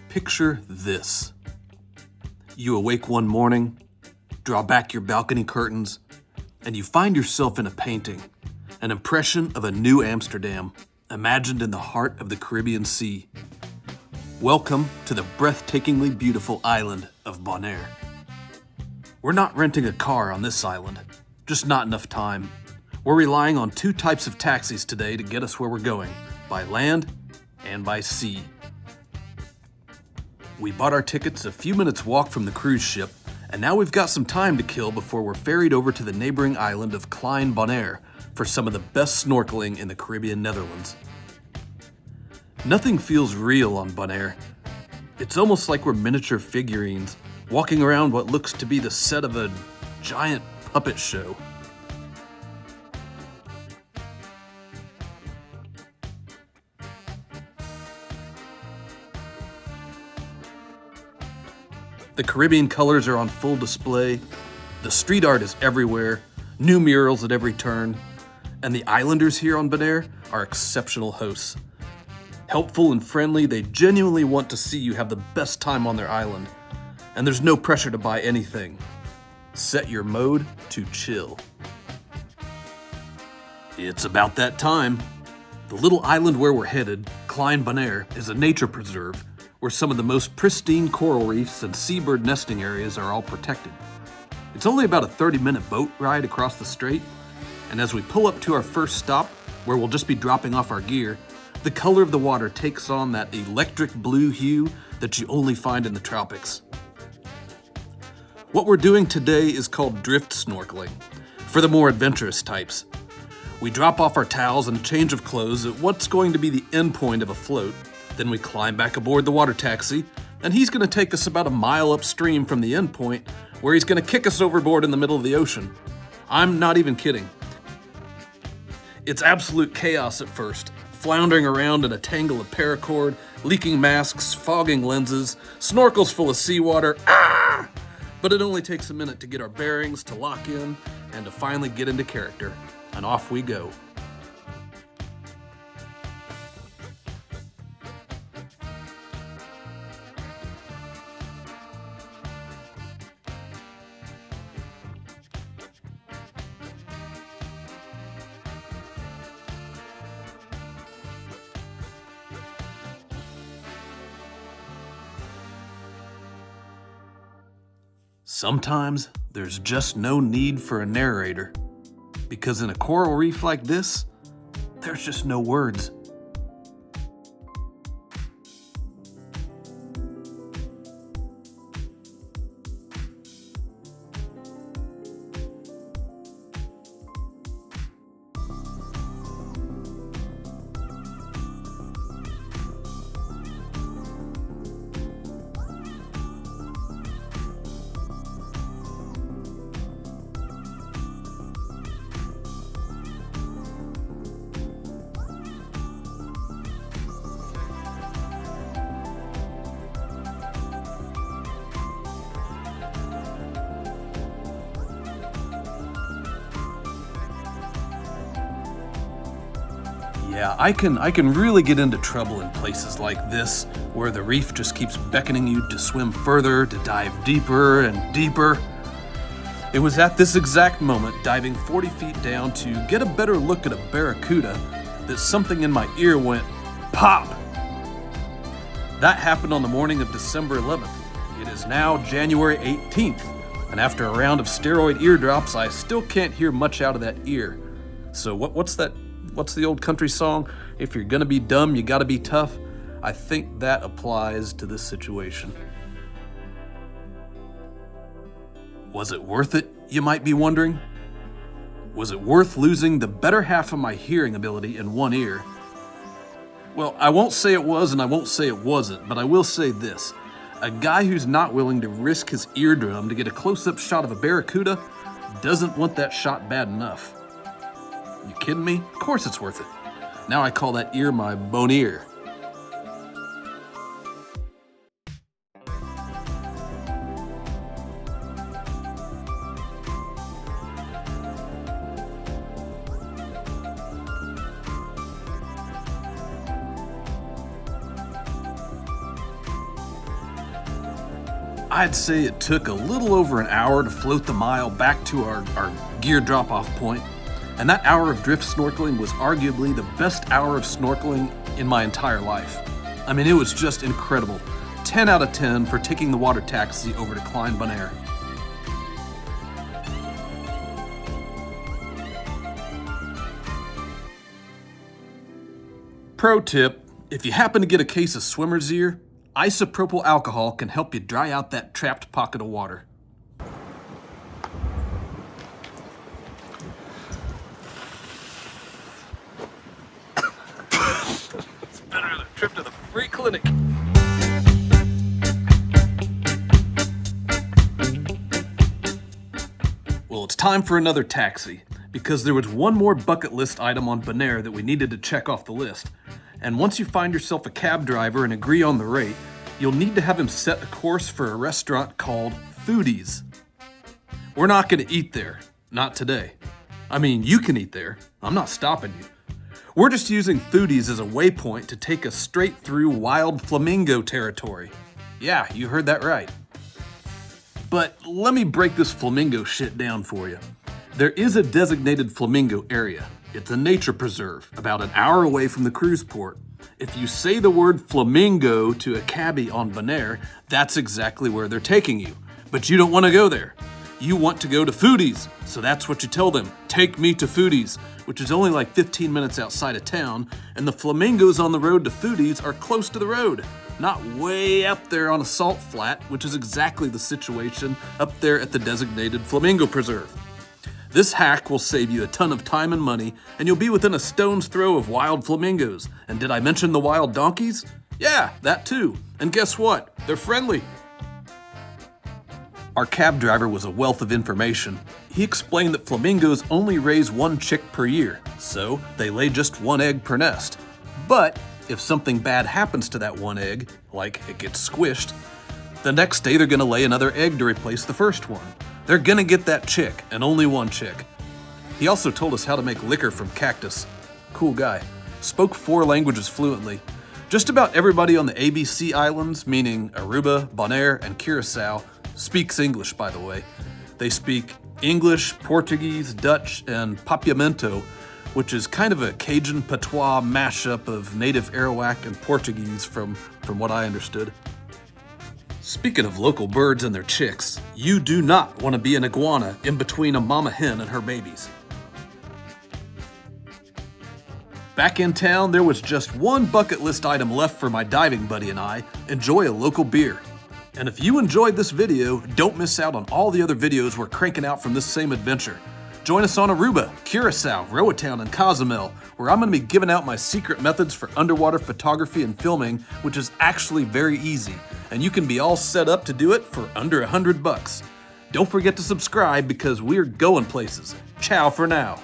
Picture this. You awake one morning, draw back your balcony curtains, and you find yourself in a painting, an impression of a new Amsterdam, imagined in the heart of the Caribbean Sea. Welcome to the breathtakingly beautiful island of Bonaire. We're not renting a car on this island, just not enough time. We're relying on two types of taxis today to get us where we're going, by land and by sea. We bought our tickets a few minutes walk from the cruise ship, and now we've got some time to kill before we're ferried over to the neighboring island of Klein Bonaire for some of the best snorkeling in the Caribbean Netherlands. Nothing feels real on Bonaire. It's almost like we're miniature figurines, walking around what looks to be the set of a giant puppet show. The Caribbean colors are on full display, the street art is everywhere, new murals at every turn, and the islanders here on Bonaire are exceptional hosts. Helpful and friendly, they genuinely want to see you have the best time on their island, and there's no pressure to buy anything. Set your mode to chill. It's about that time. The little island where we're headed, Klein Bonaire, is a nature preserve where some of the most pristine coral reefs and seabird nesting areas are all protected. It's only about a 30-minute boat ride across the strait, and as we pull up to our first stop, where we'll just be dropping off our gear, the color of the water takes on that electric blue hue that you only find in the tropics. What we're doing today is called drift snorkeling, for the more adventurous types. We drop off our towels and a change of clothes at what's going to be the end point of a float. Then we climb back aboard the water taxi, and he's going to take us about a mile upstream from the end point, where he's going to kick us overboard in the middle of the ocean. I'm not even kidding. It's absolute chaos at first, floundering around in a tangle of paracord, leaking masks, fogging lenses, snorkels full of seawater. But it only takes a minute to get our bearings, to lock in, and to finally get into character. And off we go. Sometimes there's just no need for a narrator, because in a coral reef like this, there's just no words. Yeah, I can really get into trouble in places like this, where the reef just keeps beckoning you to swim further, to dive deeper and deeper. It was at this exact moment, diving 40 feet down to get a better look at a barracuda, that something in my ear went pop. That happened on the morning of December 11th. It is now January 18th, and after a round of steroid eardrops, I still can't hear much out of that ear. So what's the old country song? If you're gonna be dumb, you gotta be tough. I think that applies to this situation. Was it worth it, you might be wondering? Was it worth losing the better half of my hearing ability in one ear? Well, I won't say it was and I won't say it wasn't, but I will say this. A guy who's not willing to risk his eardrum to get a close-up shot of a barracuda doesn't want that shot bad enough. You kidding me? Of course it's worth it. Now I call that ear my Bonaire. I'd say it took a little over an hour to float the mile back to our gear drop-off point, and that hour of drift snorkeling was arguably the best hour of snorkeling in my entire life. I mean, it was just incredible. 10 out of 10 for taking the water taxi over to Klein Bonaire. Pro tip, if you happen to get a case of swimmer's ear, isopropyl alcohol can help you dry out that trapped pocket of water. It's better than a trip to the free clinic. Well, it's time for another taxi, because there was one more bucket list item on Bonaire that we needed to check off the list. And once you find yourself a cab driver and agree on the rate, you'll need to have him set a course for a restaurant called Foodies. We're not going to eat there. Not today. I mean, you can eat there. I'm not stopping you. We're just using Foodies as a waypoint to take us straight through wild flamingo territory. Yeah, you heard that right. But let me break this flamingo shit down for you. There is a designated flamingo area. It's a nature preserve, about an hour away from the cruise port. If you say the word flamingo to a cabbie on Bonaire, that's exactly where they're taking you. But you don't want to go there. You want to go to Foodies, so that's what you tell them. Take me to Foodies, which is only like 15 minutes outside of town, and the flamingos on the road to Foodies are close to the road, not way up there on a salt flat, which is exactly the situation up there at the designated flamingo preserve. This hack will save you a ton of time and money, and you'll be within a stone's throw of wild flamingos. And did I mention the wild donkeys? Yeah, that too. And guess what? They're friendly. Our cab driver was a wealth of information. He explained that flamingos only raise one chick per year, so they lay just one egg per nest. But if something bad happens to that one egg, like it gets squished, the next day they're gonna lay another egg to replace the first one. They're gonna get that chick, and only one chick. He also told us how to make liquor from cactus. Cool guy. Spoke 4 languages fluently. Just about everybody on the ABC Islands, meaning Aruba, Bonaire, and Curacao, speaks English, by the way. They speak English, Portuguese, Dutch, and Papiamento, which is kind of a Cajun patois mashup of native Arawak and Portuguese from what I understood. Speaking of local birds and their chicks, you do not want to be an iguana in between a mama hen and her babies. Back in town, there was just one bucket list item left for my diving buddy and I: enjoy a local beer. And if you enjoyed this video, don't miss out on all the other videos we're cranking out from this same adventure. Join us on Aruba, Curacao, Roatan, and Cozumel, where I'm going to be giving out my secret methods for underwater photography and filming, which is actually very easy, and you can be all set up to do it for under $100. Don't forget to subscribe because we're going places. Ciao for now.